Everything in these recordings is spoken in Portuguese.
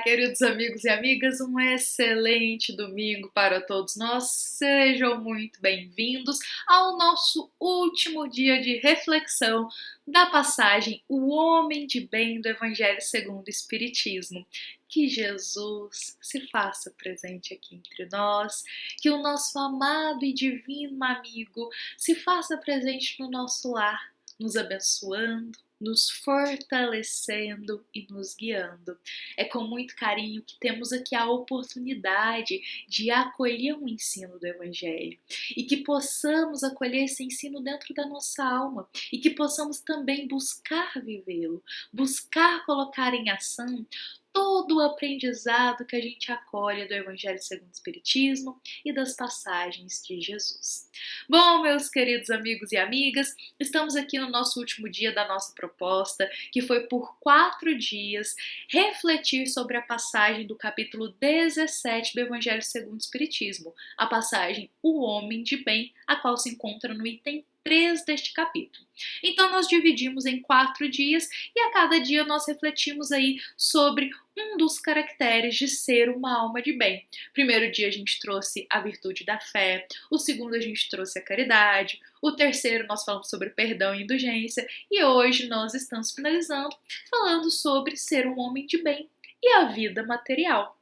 queridos amigos e amigas, um excelente domingo para todos nós. Sejam muito bem-vindos ao nosso último dia de reflexão da passagem O Homem de Bem do Evangelho segundo o Espiritismo. Que Jesus se faça presente aqui entre nós, que o nosso amado e divino amigo se faça presente no nosso lar, nos abençoando, nos fortalecendo e nos guiando. É com muito carinho que temos aqui a oportunidade de acolher um ensino do Evangelho e que possamos acolher esse ensino dentro da nossa alma e que possamos também buscar vivê-lo, buscar colocar em ação todo o aprendizado que a gente acolhe do Evangelho segundo o Espiritismo e das passagens de Jesus. Bom, meus queridos amigos e amigas, estamos aqui no nosso último dia da nossa proposta, que foi por 4 dias refletir sobre a passagem do capítulo 17 do Evangelho segundo o Espiritismo, a passagem O Homem de Bem, a qual se encontra no item 3 deste capítulo. Então nós dividimos em 4 dias e a cada dia nós refletimos aí sobre um dos caracteres de ser uma alma de bem. Primeiro dia a gente trouxe a virtude da fé, o segundo a gente trouxe a caridade, o terceiro nós falamos sobre perdão e indulgência e hoje nós estamos finalizando falando sobre ser um homem de bem e a vida material.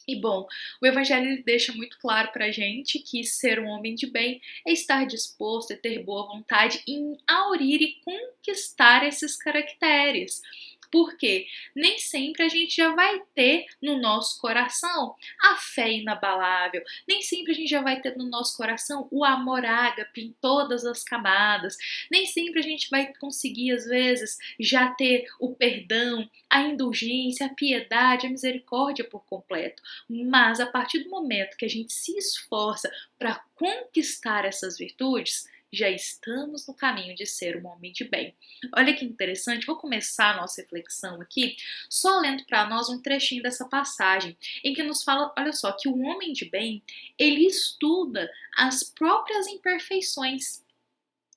E bom, o Evangelho deixa muito claro pra gente que ser um homem de bem é estar disposto a ter boa vontade em aurir e conquistar esses caracteres. Porque nem sempre a gente já vai ter no nosso coração a fé inabalável, nem sempre a gente já vai ter no nosso coração o amor ágape em todas as camadas, nem sempre a gente vai conseguir, às vezes, já ter o perdão, a indulgência, a piedade, a misericórdia por completo. Mas a partir do momento que a gente se esforça para conquistar essas virtudes, já estamos no caminho de ser um homem de bem. Olha que interessante, vou começar a nossa reflexão aqui só lendo para nós um trechinho dessa passagem, em que nos fala, olha só, que o homem de bem, ele estuda as próprias imperfeições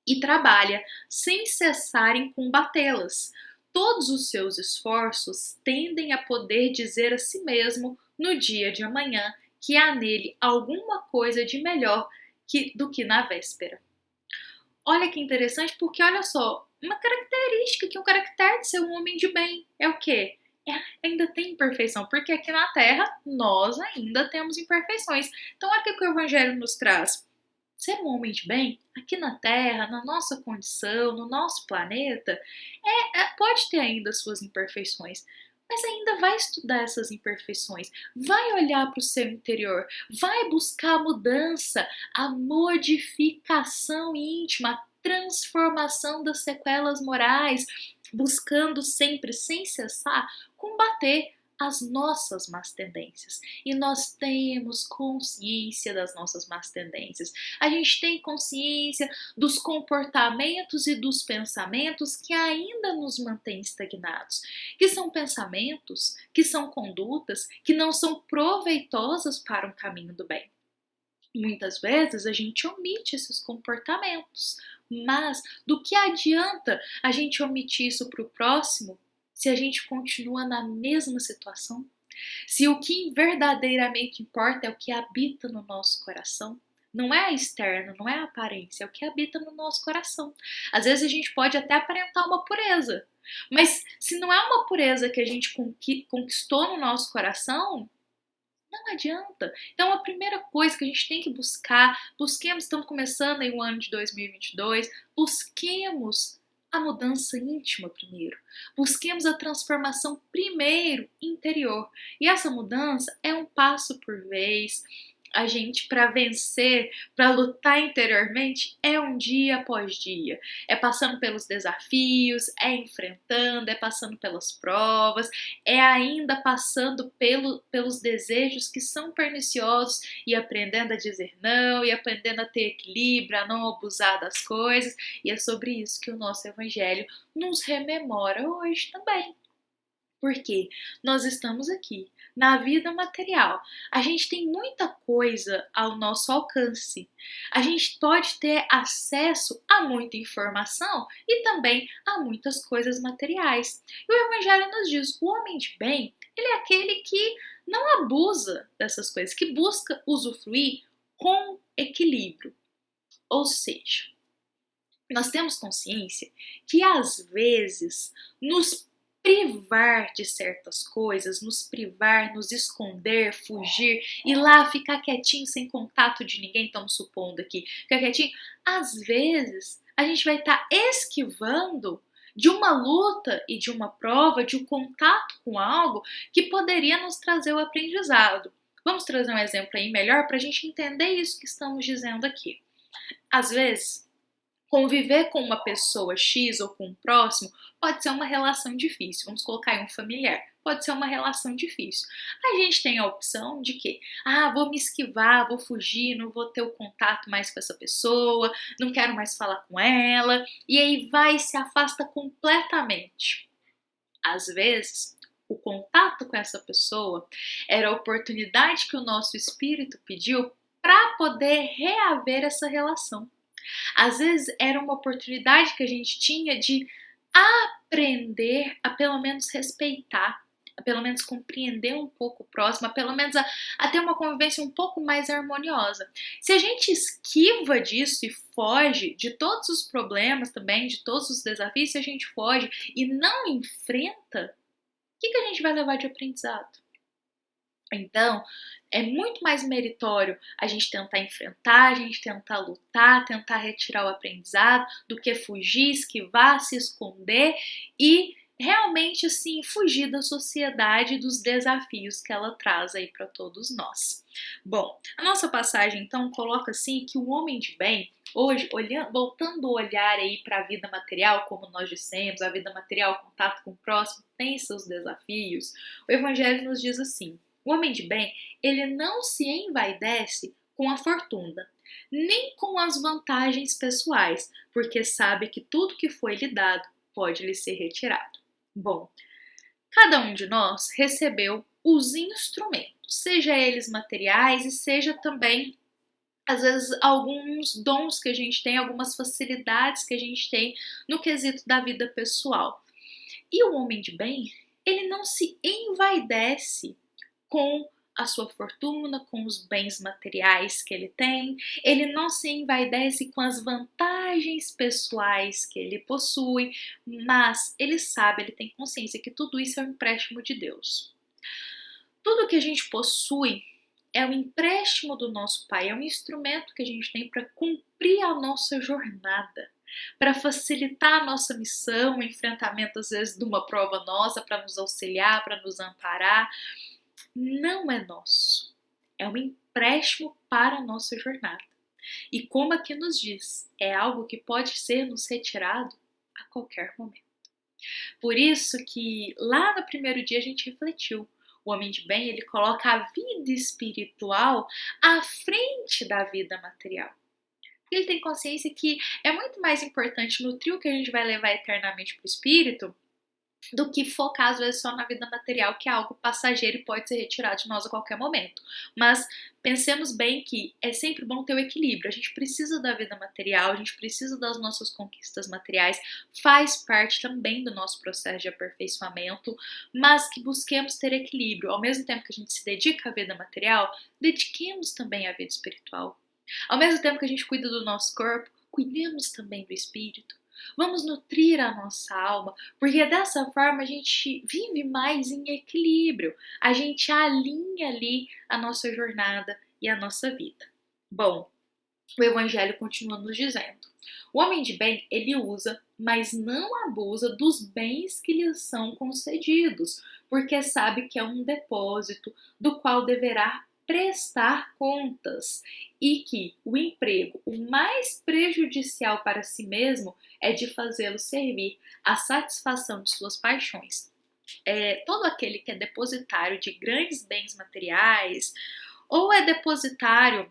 e trabalha sem cessar em combatê-las. Todos os seus esforços tendem a poder dizer a si mesmo, no dia de amanhã, que há nele alguma coisa de melhor do que na véspera. Olha que interessante, porque olha só, uma característica que é um caractere de ser um homem de bem é o quê? Ainda tem imperfeição, porque aqui na Terra nós ainda temos imperfeições. Então olha o que o Evangelho nos traz. Ser um homem de bem, aqui na Terra, na nossa condição, no nosso planeta, pode ter ainda suas imperfeições, mas ainda vai estudar essas imperfeições, vai olhar para o seu interior, vai buscar a mudança, a modificação íntima, a transformação das sequelas morais, buscando sempre, sem cessar, combater as nossas más tendências. E nós temos consciência das nossas más tendências. A gente tem consciência dos comportamentos e dos pensamentos que ainda nos mantêm estagnados, que são pensamentos, que são condutas que não são proveitosas para um caminho do bem. Muitas vezes a gente omite esses comportamentos, mas do que adianta a gente omitir isso para o próximo se a gente continua na mesma situação? Se o que verdadeiramente importa é o que habita no nosso coração, não é a externa, não é a aparência, é o que habita no nosso coração. Às vezes a gente pode até aparentar uma pureza, mas se não é uma pureza que a gente conquistou no nosso coração, não adianta. Então a primeira coisa que a gente tem que busquemos, estamos começando aí o ano de 2022, busquemos a mudança íntima primeiro. Busquemos a transformação primeiro interior. E essa mudança é um passo por vez. A gente, para vencer, para lutar interiormente, é um dia após dia. É passando pelos desafios, é enfrentando, é passando pelas provas, é ainda passando pelos desejos que são perniciosos e aprendendo a dizer não, e aprendendo a ter equilíbrio, a não abusar das coisas. E é sobre isso que o nosso Evangelho nos rememora hoje também. Porque nós estamos aqui na vida material. A gente tem muita coisa ao nosso alcance. A gente pode ter acesso a muita informação e também a muitas coisas materiais. E o Evangelho nos diz: o homem de bem, ele é aquele que não abusa dessas coisas, que busca usufruir com equilíbrio. Ou seja, nós temos consciência que às vezes nos privar de certas coisas, nos privar, nos esconder, fugir, ir lá ficar quietinho sem contato de ninguém, estamos supondo aqui, ficar quietinho, às vezes a gente vai estar esquivando de uma luta e de uma prova, de um contato com algo que poderia nos trazer o aprendizado. Vamos trazer um exemplo aí melhor para a gente entender isso que estamos dizendo aqui. Às vezes, conviver com uma pessoa X ou com um próximo pode ser uma relação difícil. Vamos colocar aí um familiar. Pode ser uma relação difícil. A gente tem a opção de que, vou me esquivar, vou fugir, não vou ter o contato mais com essa pessoa, não quero mais falar com ela, e aí vai e se afasta completamente. Às vezes, o contato com essa pessoa era a oportunidade que o nosso espírito pediu para poder reaver essa relação. Às vezes era uma oportunidade que a gente tinha de aprender a pelo menos respeitar, a pelo menos compreender um pouco o próximo, a pelo menos a ter uma convivência um pouco mais harmoniosa. Se a gente esquiva disso e foge de todos os problemas também, de todos os desafios, se a gente foge e não enfrenta, o que a gente vai levar de aprendizado? Então, é muito mais meritório a gente tentar enfrentar, a gente tentar lutar, tentar retirar o aprendizado, do que fugir, esquivar, se esconder e realmente assim fugir da sociedade e dos desafios que ela traz aí para todos nós. Bom, a nossa passagem então coloca assim que o homem de bem, hoje, voltando o olhar aí para a vida material, como nós dissemos, a vida material, o contato com o próximo, tem seus desafios. O Evangelho nos diz assim: o homem de bem, ele não se envaidece com a fortuna, nem com as vantagens pessoais, porque sabe que tudo que foi lhe dado pode lhe ser retirado. Bom, cada um de nós recebeu os instrumentos, seja eles materiais e seja também, às vezes, alguns dons que a gente tem, algumas facilidades que a gente tem no quesito da vida pessoal. E o homem de bem, ele não se envaidece com a sua fortuna, com os bens materiais que ele tem, ele não se envaidece com as vantagens pessoais que ele possui, mas ele sabe, ele tem consciência que tudo isso é um empréstimo de Deus. Tudo que a gente possui é um empréstimo do nosso Pai, é um instrumento que a gente tem para cumprir a nossa jornada, para facilitar a nossa missão, o enfrentamento às vezes de uma prova nossa, para nos auxiliar, para nos amparar. Não é nosso, é um empréstimo para a nossa jornada. E como aqui nos diz, é algo que pode ser nos retirado a qualquer momento. Por isso que lá no primeiro dia a gente refletiu, o homem de bem, ele coloca a vida espiritual à frente da vida material. Ele tem consciência que é muito mais importante nutrir o que a gente vai levar eternamente para o espírito do que focar às vezes só na vida material, que é algo passageiro e pode ser retirado de nós a qualquer momento. Mas pensemos bem que é sempre bom ter o equilíbrio. A gente precisa da vida material, a gente precisa das nossas conquistas materiais, faz parte também do nosso processo de aperfeiçoamento, mas que busquemos ter equilíbrio. Ao mesmo tempo que a gente se dedica à vida material, dediquemos também à vida espiritual. Ao mesmo tempo que a gente cuida do nosso corpo, cuidemos também do espírito. Vamos nutrir a nossa alma, porque dessa forma a gente vive mais em equilíbrio, a gente alinha ali a nossa jornada e a nossa vida. Bom, o Evangelho continua nos dizendo: o homem de bem, ele usa, mas não abusa dos bens que lhe são concedidos, porque sabe que é um depósito do qual deverá prestar contas e que o emprego, o mais prejudicial para si mesmo, é de fazê-lo servir à satisfação de suas paixões. Todo aquele que é depositário de grandes bens materiais ou é depositário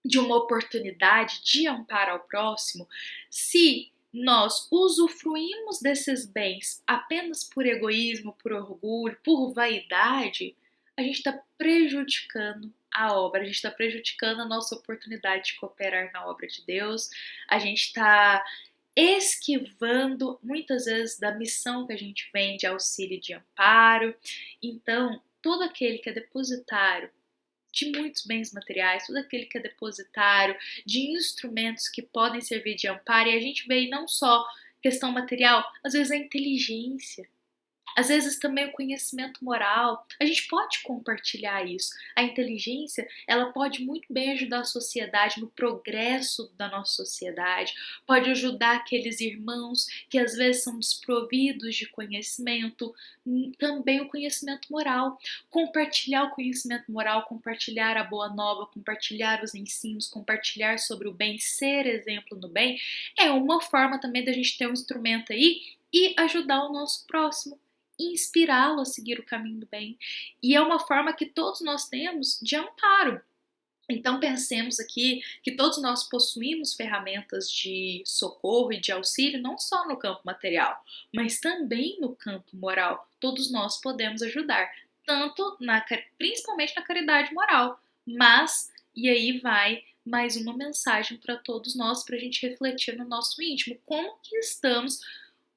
de uma oportunidade de amparo ao próximo, se nós usufruímos desses bens apenas por egoísmo, por orgulho, por vaidade, a gente está prejudicando a obra, a gente está prejudicando a nossa oportunidade de cooperar na obra de Deus, a gente está esquivando muitas vezes da missão que a gente vem de auxílio e de amparo. Então, todo aquele que é depositário de muitos bens materiais, todo aquele que é depositário de instrumentos que podem servir de amparo, e a gente vê aí não só questão material, às vezes a inteligência, às vezes também o conhecimento moral, a gente pode compartilhar isso. A inteligência, ela pode muito bem ajudar a sociedade no progresso da nossa sociedade, pode ajudar aqueles irmãos que às vezes são desprovidos de conhecimento, também o conhecimento moral. Compartilhar o conhecimento moral, compartilhar a boa nova, compartilhar os ensinos, compartilhar sobre o bem, ser exemplo no bem, é uma forma também da gente ter um instrumento aí e ajudar o nosso próximo, inspirá-lo a seguir o caminho do bem. E é uma forma que todos nós temos de amparo. Então pensemos aqui que todos nós possuímos ferramentas de socorro e de auxílio, não só no campo material, mas também no campo moral. Todos nós podemos ajudar, principalmente na caridade moral. Mas, e aí vai mais uma mensagem para todos nós, para a gente refletir no nosso íntimo. Como que estamos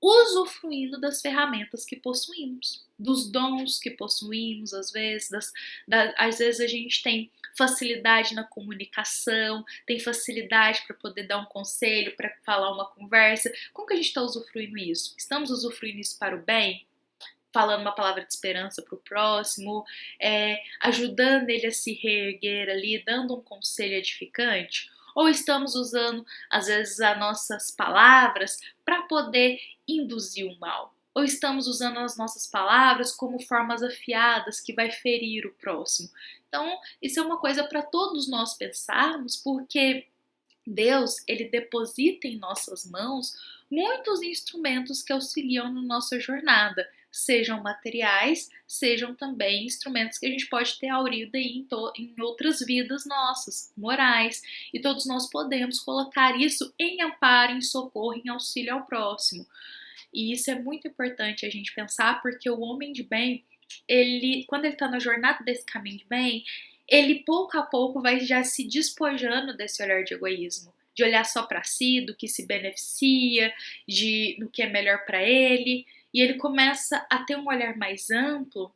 usufruindo das ferramentas que possuímos, dos dons que possuímos, às vezes a gente tem facilidade na comunicação, tem facilidade para poder dar um conselho, para falar uma conversa. Como que a gente está usufruindo isso? Estamos usufruindo isso para o bem? Falando uma palavra de esperança para o próximo, ajudando ele a se reerguer ali, dando um conselho edificante? Ou estamos usando, às vezes, as nossas palavras para poder induzir o mal? Ou estamos usando as nossas palavras como formas afiadas que vai ferir o próximo? Então, isso é uma coisa para todos nós pensarmos, porque Deus, ele deposita em nossas mãos muitos instrumentos que auxiliam na nossa jornada, sejam materiais, sejam também instrumentos que a gente pode ter aurido aí em outras vidas nossas, morais, e todos nós podemos colocar isso em amparo, em socorro, em auxílio ao próximo. E isso é muito importante a gente pensar, porque o homem de bem, quando ele está na jornada desse caminho de bem, ele pouco a pouco vai já se despojando desse olhar de egoísmo, de olhar só para si, do que se beneficia, do que é melhor para ele, e ele começa a ter um olhar mais amplo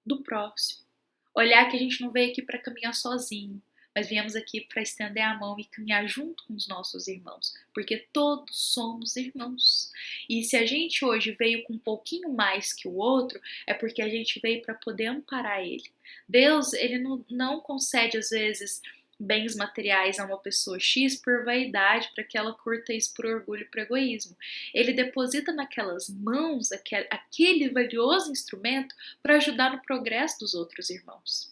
do próximo. Olhar que a gente não veio aqui para caminhar sozinho, mas viemos aqui para estender a mão e caminhar junto com os nossos irmãos, porque todos somos irmãos. E se a gente hoje veio com um pouquinho mais que o outro, é porque a gente veio para poder amparar ele. Deus, ele não concede às vezes bens materiais a uma pessoa X por vaidade, para que ela curta isso por orgulho e por egoísmo. Ele deposita naquelas mãos aquele valioso instrumento para ajudar no progresso dos outros irmãos.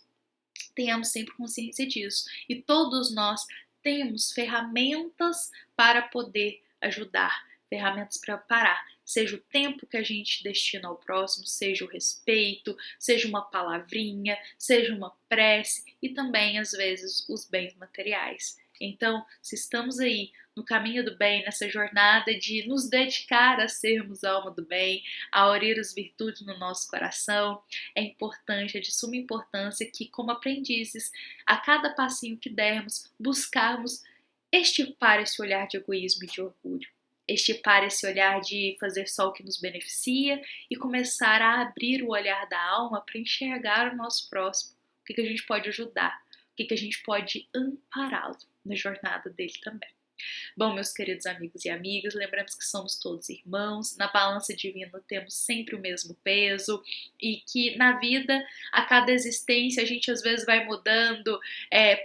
Tenhamos sempre consciência disso. E todos nós temos ferramentas para poder ajudar, ferramentas para parar. Seja o tempo que a gente destina ao próximo, seja o respeito, seja uma palavrinha, seja uma prece e também, às vezes, os bens materiais. Então, se estamos aí no caminho do bem, nessa jornada de nos dedicar a sermos alma do bem, a aurir as virtudes no nosso coração, é importante, é de suma importância que, como aprendizes, a cada passinho que dermos, buscarmos extirpar esse olhar de egoísmo e de orgulho, extirpar esse olhar de fazer só o que nos beneficia e começar a abrir o olhar da alma para enxergar o nosso próximo, o que a gente pode ajudar, o que a gente pode ampará-lo na jornada dele também. Bom, meus queridos amigos e amigas, lembramos que somos todos irmãos, na balança divina temos sempre o mesmo peso e que na vida, a cada existência, a gente às vezes vai mudando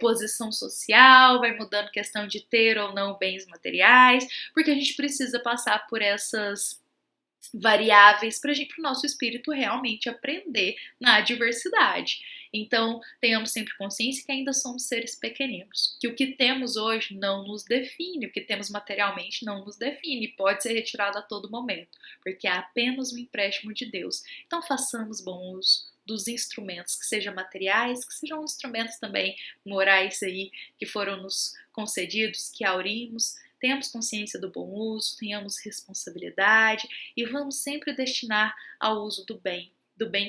posição social, vai mudando questão de ter ou não bens materiais, porque a gente precisa passar por essas variáveis para o nosso espírito realmente aprender na adversidade. Então, tenhamos sempre consciência que ainda somos seres pequeninos, que o que temos hoje não nos define, o que temos materialmente não nos define, pode ser retirado a todo momento, porque é apenas um empréstimo de Deus. Então, façamos bom uso dos instrumentos, que sejam materiais, que sejam instrumentos também morais aí, que foram nos concedidos, que aurimos, tenhamos consciência do bom uso, tenhamos responsabilidade e vamos sempre destinar ao uso do bem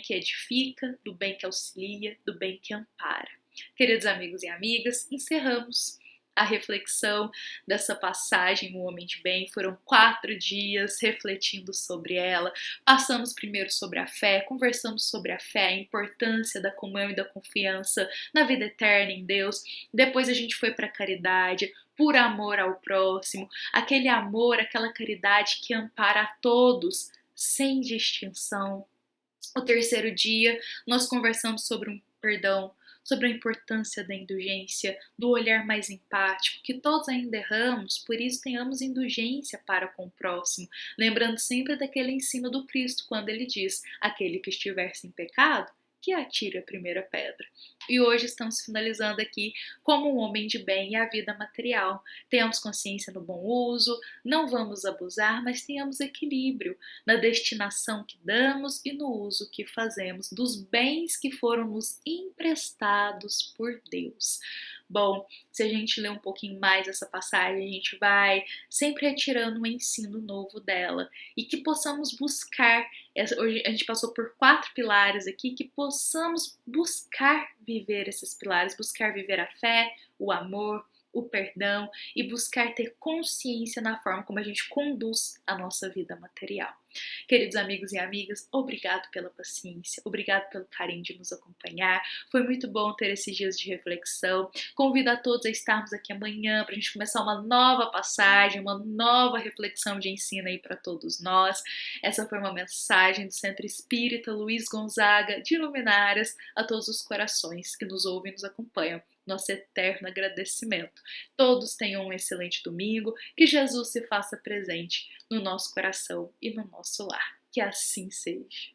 que edifica, do bem que auxilia, do bem que ampara. Queridos amigos e amigas, encerramos a reflexão dessa passagem, O Homem de Bem. Foram 4 dias refletindo sobre ela. Passamos primeiro sobre a fé, conversamos sobre a fé, a importância da comunhão e da confiança na vida eterna em Deus. Depois a gente foi para a caridade, por amor ao próximo, aquele amor, aquela caridade que ampara a todos, sem distinção. O terceiro dia, nós conversamos sobre um perdão, sobre a importância da indulgência, do olhar mais empático, que todos ainda erramos, por isso tenhamos indulgência para com o próximo, lembrando sempre daquele ensino do Cristo, quando ele diz, aquele que estiver sem pecado, que atire a primeira pedra. E hoje estamos finalizando aqui como um homem de bem e a vida material. Tenhamos consciência no bom uso, não vamos abusar, mas tenhamos equilíbrio na destinação que damos e no uso que fazemos dos bens que foram nos emprestados por Deus. Bom, se a gente ler um pouquinho mais essa passagem, a gente vai sempre retirando um ensino novo dela e que possamos buscar. Hoje a gente passou por 4 pilares aqui, que possamos buscar viver esses pilares, buscar viver a fé, o amor, o perdão e buscar ter consciência na forma como a gente conduz a nossa vida material. Queridos amigos e amigas, obrigado pela paciência, obrigado pelo carinho de nos acompanhar. Foi muito bom ter esses dias de reflexão. Convido a todos a estarmos aqui amanhã para a gente começar uma nova passagem, uma nova reflexão de ensino aí para todos nós. Essa foi uma mensagem do Centro Espírita Luiz Gonzaga de Luminárias a todos os corações que nos ouvem e nos acompanham. Nosso eterno agradecimento. Todos tenham um excelente domingo, que Jesus se faça presente no nosso coração e no nosso lar. Que assim seja.